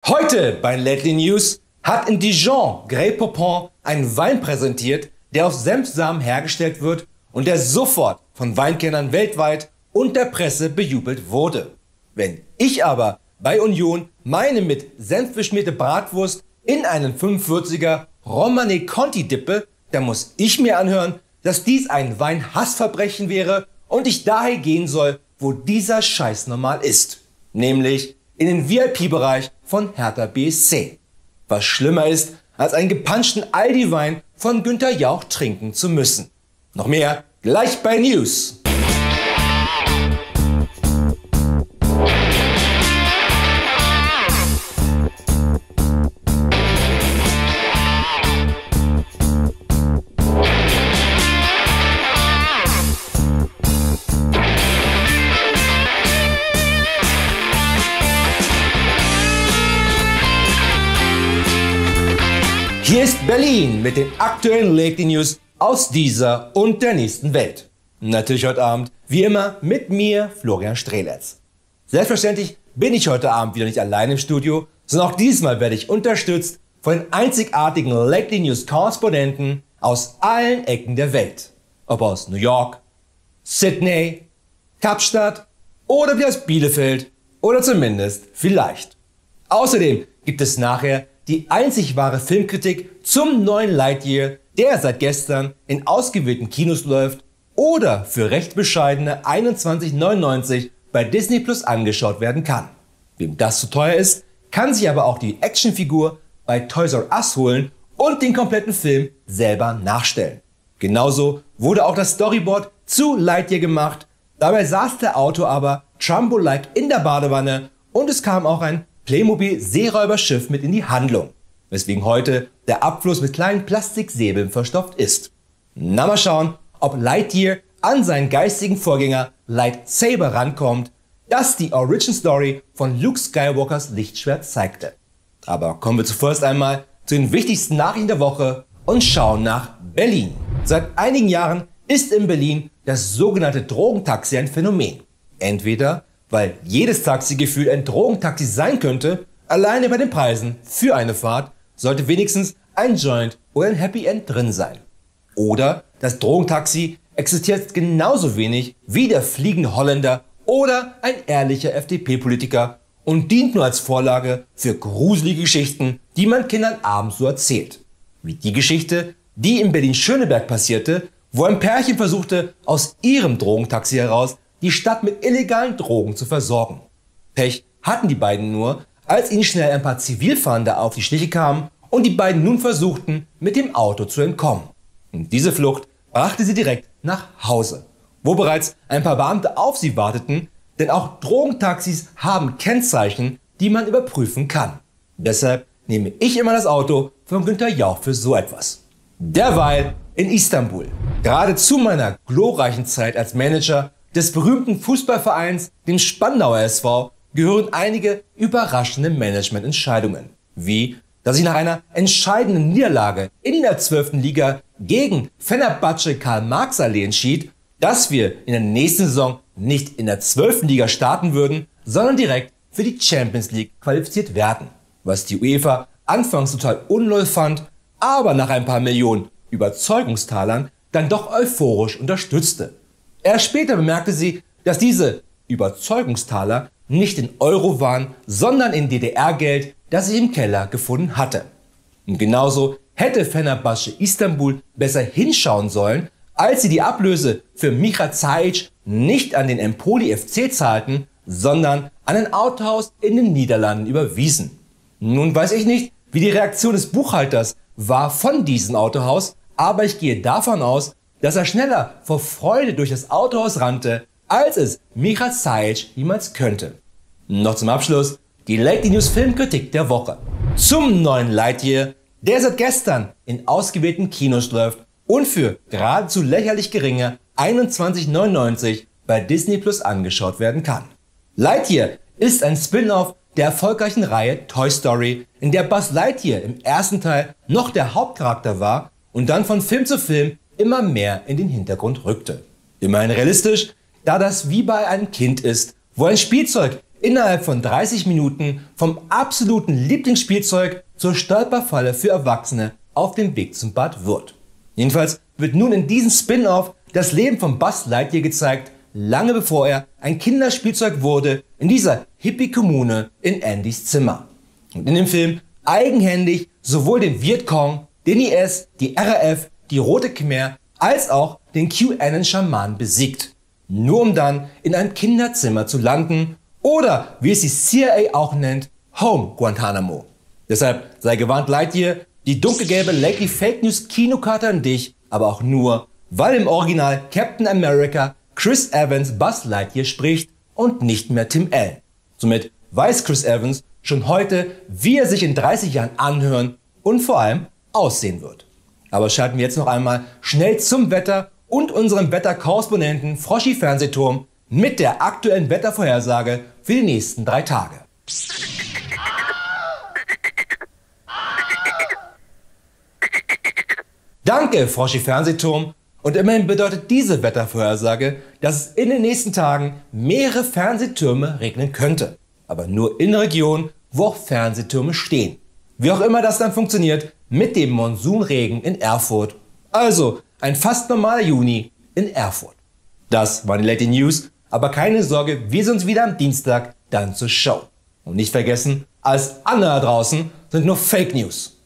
Heute bei Lately News hat in Dijon Grey Poupon einen Wein präsentiert, der aus Senfsamen hergestellt wird und der sofort von Weinkennern weltweit und der Presse bejubelt wurde. Wenn ich aber bei Union meine mit Senf beschmierte Bratwurst in einen 45er Romanée Conti dippe, dann muss ich mir anhören, dass dies ein Weinhassverbrechen wäre und ich daher gehen soll, wo dieser Scheiß normal ist. Nämlich in den VIP-Bereich von Hertha BSC. Was schlimmer ist, als einen gepanschten Aldi-Wein von Günther Jauch trinken zu müssen. Noch mehr gleich bei News. Hier ist Berlin mit den aktuellen Lately News aus dieser und der nächsten Welt. Natürlich heute Abend, wie immer, mit mir, Florian Streletz. Selbstverständlich bin ich heute Abend wieder nicht allein im Studio, sondern auch diesmal werde ich unterstützt von den einzigartigen Lately News Korrespondenten aus allen Ecken der Welt. Ob aus New York, Sydney, Kapstadt oder wie aus Bielefeld oder zumindest vielleicht. Außerdem gibt es nachher die einzig wahre Filmkritik zum neuen Lightyear, der seit gestern in ausgewählten Kinos läuft oder für recht bescheidene 21,99 bei Disney Plus angeschaut werden kann. Wem das zu teuer ist, kann sich aber auch die Actionfigur bei Toys R Us holen und den kompletten Film selber nachstellen. Genauso wurde auch das Storyboard zu Lightyear gemacht, dabei saß der Autor aber Trumbo-like in der Badewanne und es kam auch ein Playmobil-Seeräuberschiff mit in die Handlung, weswegen heute der Abfluss mit kleinen Plastiksäbeln verstopft ist. Na, mal schauen, ob Lightyear an seinen geistigen Vorgänger Lightsaber rankommt, das die Origin Story von Luke Skywalkers Lichtschwert zeigte. Aber kommen wir zuerst einmal zu den wichtigsten Nachrichten der Woche und schauen nach Berlin. Seit einigen Jahren ist in Berlin das sogenannte Drogentaxi ein Phänomen. Entweder weil jedes Taxi gefühlt ein Drogentaxi sein könnte, alleine bei den Preisen für eine Fahrt sollte wenigstens ein Joint oder ein Happy End drin sein. Oder das Drogentaxi existiert genauso wenig wie der fliegende Holländer oder ein ehrlicher FDP-Politiker und dient nur als Vorlage für gruselige Geschichten, die man Kindern abends so erzählt. Wie die Geschichte, die in Berlin-Schöneberg passierte, wo ein Pärchen versuchte, aus ihrem Drogentaxi heraus die Stadt mit illegalen Drogen zu versorgen. Pech hatten die beiden nur, als ihnen schnell ein paar Zivilfahnder auf die Schliche kamen und die beiden nun versuchten, mit dem Auto zu entkommen. Und diese Flucht brachte sie direkt nach Hause, wo bereits ein paar Beamte auf sie warteten, denn auch Drogentaxis haben Kennzeichen, die man überprüfen kann. Deshalb nehme ich immer das Auto von Günther Jauch für so etwas. Derweil in Istanbul. Gerade zu meiner glorreichen Zeit als Manager des berühmten Fußballvereins, dem Spandauer SV, gehören einige überraschende Managemententscheidungen. Wie, dass ich nach einer entscheidenden Niederlage in der 12. Liga gegen Fenerbahce Karl-Marx-Allee entschied, dass wir in der nächsten Saison nicht in der 12. Liga starten würden, sondern direkt für die Champions League qualifiziert werden. Was die UEFA anfangs total unloll fand, aber nach ein paar Millionen Überzeugungstalern dann doch euphorisch unterstützte. Erst später bemerkte sie, dass diese Überzeugungstaler nicht in Euro waren, sondern in DDR-Geld, das sie im Keller gefunden hatte. Und genauso hätte Fenerbahce Istanbul besser hinschauen sollen, als sie die Ablöse für Micha Zajc nicht an den Empoli FC zahlten, sondern an ein Autohaus in den Niederlanden überwiesen. Nun weiß ich nicht, wie die Reaktion des Buchhalters war von diesem Autohaus, aber ich gehe davon aus, dass er schneller vor Freude durch das Autohaus rannte, als es Micha Zajc jemals könnte. Noch zum Abschluss die Lately News Filmkritik der Woche. Zum neuen Lightyear, der seit gestern in ausgewählten Kinos läuft und für geradezu lächerlich geringe 21,99 bei Disney Plus angeschaut werden kann. Lightyear ist ein Spin-off der erfolgreichen Reihe Toy Story, in der Buzz Lightyear im ersten Teil noch der Hauptcharakter war und dann von Film zu Film immer mehr in den Hintergrund rückte. Immerhin realistisch, da das wie bei einem Kind ist, wo ein Spielzeug innerhalb von 30 Minuten vom absoluten Lieblingsspielzeug zur Stolperfalle für Erwachsene auf dem Weg zum Bad wird. Jedenfalls wird nun in diesem Spin-off das Leben von Buzz Lightyear gezeigt, lange bevor er ein Kinderspielzeug wurde, in dieser Hippie-Kommune in Andys Zimmer. Und in dem Film eigenhändig sowohl den Vietcong, den IS, die RAF, die Rote Khmer als auch den QAnon-Schamanen besiegt. Nur um dann in einem Kinderzimmer zu landen oder, wie es die CIA auch nennt, Home Guantanamo. Deshalb sei gewarnt Lightyear, die dunkelgelbe Lately Fake News Kinokarte an dich, aber auch nur, weil im Original Captain America Chris Evans Buzz Lightyear spricht und nicht mehr Tim Allen. Somit weiß Chris Evans schon heute, wie er sich in 30 Jahren anhören und vor allem aussehen wird. Aber schalten wir jetzt noch einmal schnell zum Wetter und unserem Wetterkorrespondenten Froschi Fernsehturm mit der aktuellen Wettervorhersage für die nächsten 3 Tage. Danke, Froschi Fernsehturm. Und immerhin bedeutet diese Wettervorhersage, dass es in den nächsten Tagen mehrere Fernsehtürme regnen könnte. Aber nur in Regionen, wo auch Fernsehtürme stehen. Wie auch immer das dann funktioniert mit dem Monsunregen in Erfurt. Also ein fast normaler Juni in Erfurt. Das waren die Late News, aber keine Sorge, wir sehen uns wieder am Dienstag dann zur Show. Und nicht vergessen, alles andere da draußen sind nur Fake News.